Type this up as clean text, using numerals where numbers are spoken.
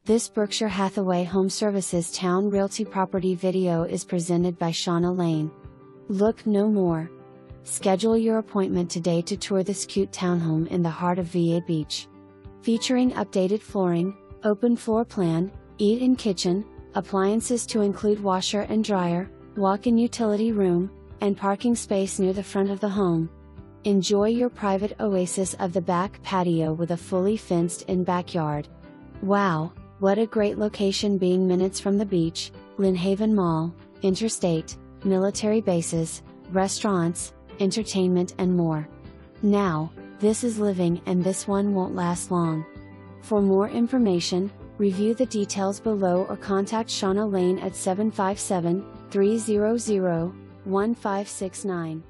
This Berkshire Hathaway HomeServices Towne Realty property video is presented by Shauna Lane. Look no more. Schedule your appointment today to tour this cute townhome in the heart of VA Beach. Featuring updated flooring, open floor plan, eat-in kitchen, appliances to include washer and dryer, walk-in utility room, and parking space near the front of the home. Enjoy your private oasis of the back patio with a fully fenced-in backyard. Wow, what a great location, being minutes from the beach, Lynnhaven Mall, Interstate, military bases, restaurants, entertainment and more. Now, this is living, and this one won't last long. For more information, review the details below or contact Shauna Lane at 757-300-1569.